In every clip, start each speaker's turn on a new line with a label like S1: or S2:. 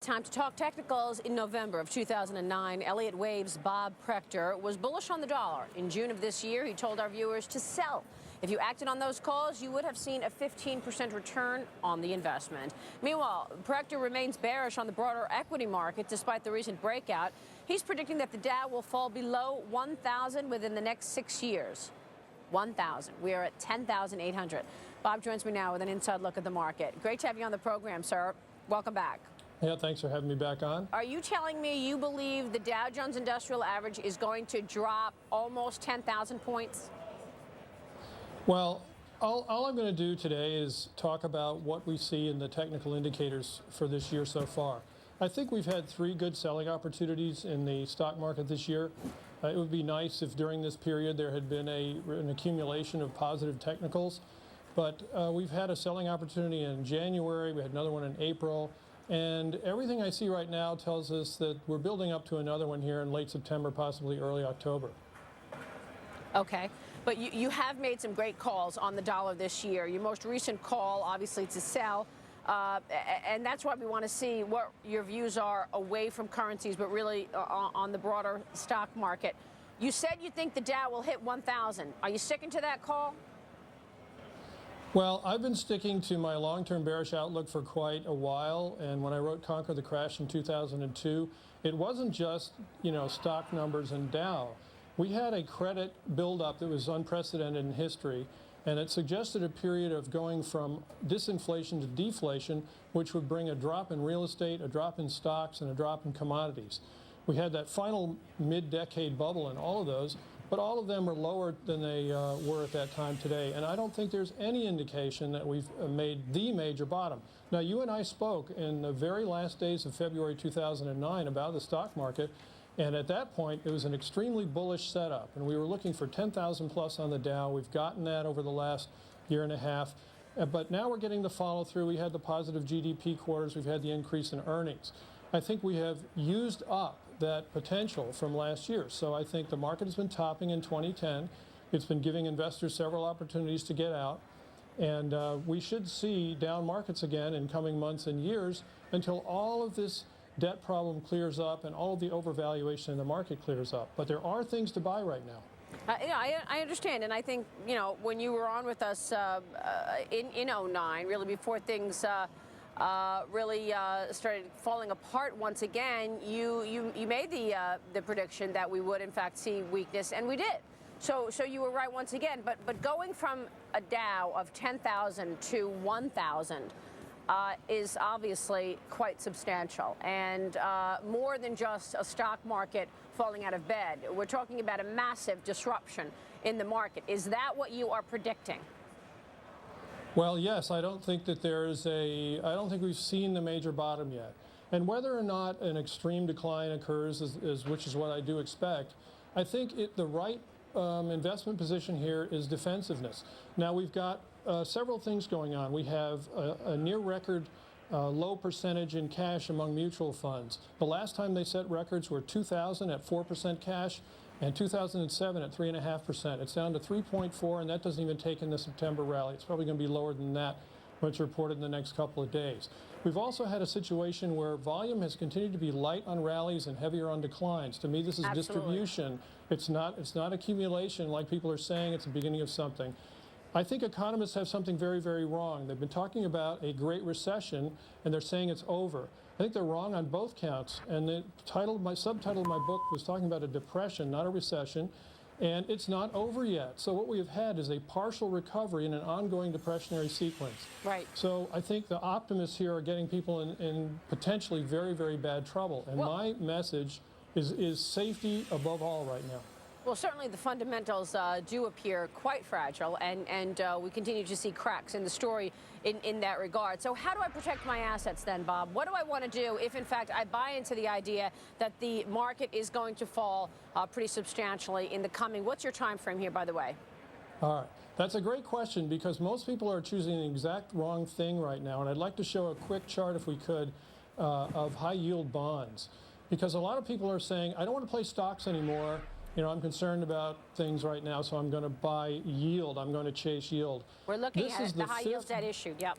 S1: time to talk technicals. In November of 2009, Elliott Wave's Bob Prechter was bullish on the dollar. In June of this year, he told our viewers to sell. If you acted on those calls, you would have seen a 15% return on the investment. Meanwhile, Prechter remains bearish on the broader equity market despite the recent breakout. He's predicting that the Dow will fall below 1,000 within the next 6 years. 1,000. We are at 10,800. Bob joins me now with an inside look at the market. Great to have you on the program, sir. Welcome back.
S2: Yeah, thanks for having me back on.
S1: Are you telling me you believe the Dow Jones Industrial Average is going to drop almost 10,000 points?
S2: Well, all I'm going to do today is talk about what we see in the technical indicators for this year so far. I think we've had 3 good selling opportunities in the stock market this year. It would be nice if during this period there had been an accumulation of positive technicals. But we've had a selling opportunity in January. We had another one in April. And everything I see right now tells us that we're building up to another one here in late September, possibly early October.
S1: Okay. But you have made some great calls on the dollar this year. Your most recent call, obviously, to sell. And that's why we want to see what your views are away from currencies, but really on the broader stock market. You said you think the Dow will hit 1,000. Are you sticking to that call?
S2: Well, I've been sticking to my long-term bearish outlook for quite a while. And when I wrote Conquer the Crash in 2002, it wasn't just, stock numbers and Dow. We had a credit buildup that was unprecedented in history. And it suggested a period of going from disinflation to deflation, which would bring a drop in real estate, a drop in stocks, and a drop in commodities. We had that final mid-decade bubble in all of those, but all of them are lower than they were at that time today. And I don't think there's any indication that we've made the major bottom. Now, you and I spoke in the very last days of February 2009 about the stock market. And at that point, it was an extremely bullish setup. And we were looking for 10,000 plus on the Dow. We've gotten that over the last year and a half. But now we're getting the follow through. We had the positive GDP quarters. We've had the increase in earnings. I think we have used up that potential from last year. So I think the market has been topping in 2010. It's been giving investors several opportunities to get out. And we should see down markets again in coming months and years until all of this debt problem clears up and all of the overvaluation in the market clears up. But there are things to buy right now.
S1: I understand, and I think, when you were on with us in 2009, really before things really started falling apart once again, you made the prediction that we would in fact see weakness, and we did. So you were right once again. But going from a Dow of 10,000 to 1,000 is obviously quite substantial, and more than just a stock market falling out of bed. We're talking about a massive disruption in the market. Is that what you are predicting?
S2: Well, yes. I don't think that I don't think we've seen the major bottom yet. And whether or not an extreme decline occurs, which is what I do expect, I think the right investment position here is defensiveness. Now, we've got several things going on. We have a near record low percentage in cash among mutual funds. The last time they set records were 2000 at 4% cash and 2007 at 3.5%. It's down to 3.4, and that doesn't even take in the September rally. It's probably going to be lower than that when it's reported in the next couple of days. We've also had a situation where volume has continued to be light on rallies and heavier on declines. To me, this is distribution. It's not accumulation like people are saying. It's the beginning of something. I think economists have something very, very wrong. They've been talking about a great recession, and they're saying it's over. I think they're wrong on both counts. And the subtitle of my book was talking about a depression, not a recession. And it's not over yet. So what we have had is a partial recovery in an ongoing depressionary sequence.
S1: Right.
S2: So I think the optimists here are getting people in potentially very, very bad trouble. And my message is safety above all right now.
S1: Well, certainly the fundamentals do appear quite fragile, and we continue to see cracks in the story in that regard. So how do I protect my assets then, Bob? What do I want to do if, in fact, I buy into the idea that the market is going to fall pretty substantially in the coming? What's your time frame here, by the way?
S2: All right. That's a great question, because most people are choosing the exact wrong thing right now. And I'd like to show a quick chart, if we could, of high-yield bonds. Because a lot of people are saying, I don't want to play stocks anymore. I'm concerned about things right now, so I'm going to buy yield. I'm going to chase yield.
S1: We're looking at the high yield debt issue. Yep.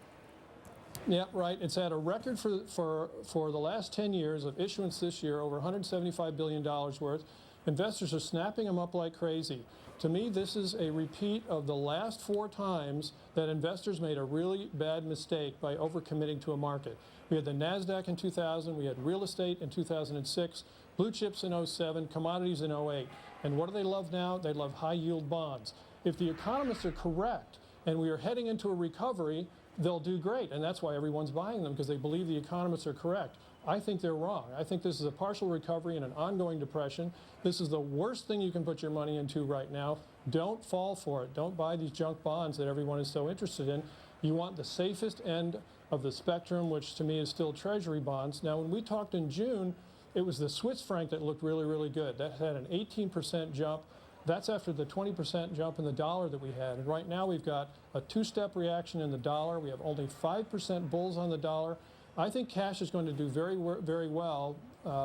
S2: Yeah, right. It's at a record for the last 10 years of issuance this year, over $175 billion worth. Investors are snapping them up like crazy. To me, this is a repeat of the last 4 times that investors made a really bad mistake by overcommitting to a market. We had the NASDAQ in 2000, we had real estate in 2006, blue chips in 07, commodities in 08. And what do they love now? They love high-yield bonds. If the economists are correct and we are heading into a recovery, they'll do great. And that's why everyone's buying them, because they believe the economists are correct. I think they're wrong. I think this is a partial recovery and an ongoing depression. This is the worst thing you can put your money into right now. Don't fall for it. Don't buy these junk bonds that everyone is so interested in. You want the safest end of the spectrum, which to me is still Treasury bonds. Now, when we talked in June, it was the Swiss franc that looked really, really good. That had an 18% jump. That's after the 20% jump in the dollar that we had. And right now we've got a 2-step reaction in the dollar. We have only 5% bulls on the dollar. I think cash is going to do very, very well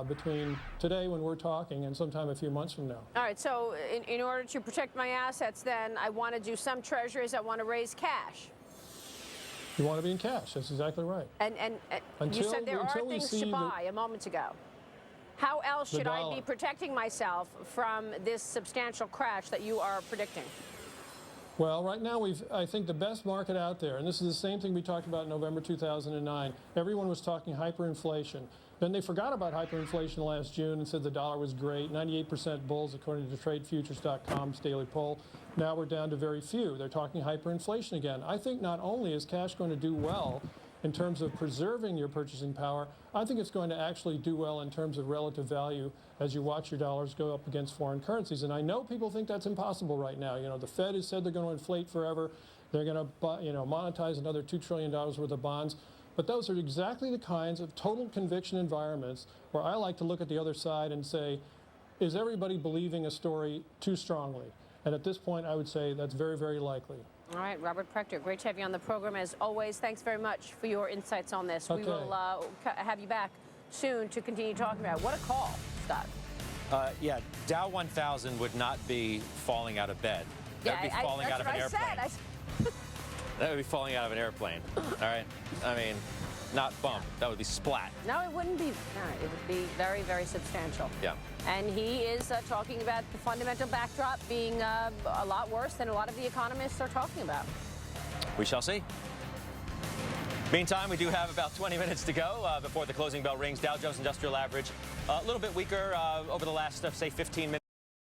S2: between today when we're talking and sometime a few months from now. All
S1: right, so in order to protect my assets, then I want to do some treasuries. I want to raise cash.
S2: You want to be in cash. That's exactly right.
S1: And you said there are things to buy a moment ago. How else should I be protecting myself from this substantial crash that you are predicting?
S2: Well, right now I think the best market out there, and this is the same thing we talked about in November 2009, everyone was talking hyperinflation. Then they forgot about hyperinflation last June and said the dollar was great, 98% bulls according to TradeFutures.com's daily poll. Now we're down to very few. They're talking hyperinflation again. I think not only is cash going to do well in terms of preserving your purchasing power, I think it's going to actually do well in terms of relative value as you watch your dollars go up against foreign currencies. And I know people think that's impossible right now. You know, the Fed has said they're going to inflate forever. They're going to, monetize another $2 trillion worth of bonds. But those are exactly the kinds of total conviction environments where I like to look at the other side and say, is everybody believing a story too strongly? And at this point, I would say that's very, very likely.
S1: All right, Robert Prechter, great to have you on the program as always. Thanks very much for your insights on this.
S2: Okay.
S1: We will have you back soon to continue talking about it. What a call, Scott.
S3: Yeah, Dow 1000 would not be falling out of bed. That would be falling out of an airplane. That would be falling out of an airplane. All right? I mean, not bump. That would be splat.
S1: No, it wouldn't be. No, it would be very, very substantial.
S3: Yeah.
S1: And he is talking about the fundamental backdrop being a lot worse than a lot of the economists are talking about.
S3: We shall see. Meantime, we do have about 20 minutes to go before the closing bell rings. Dow Jones Industrial Average a little bit weaker over the last, say, 15 minutes.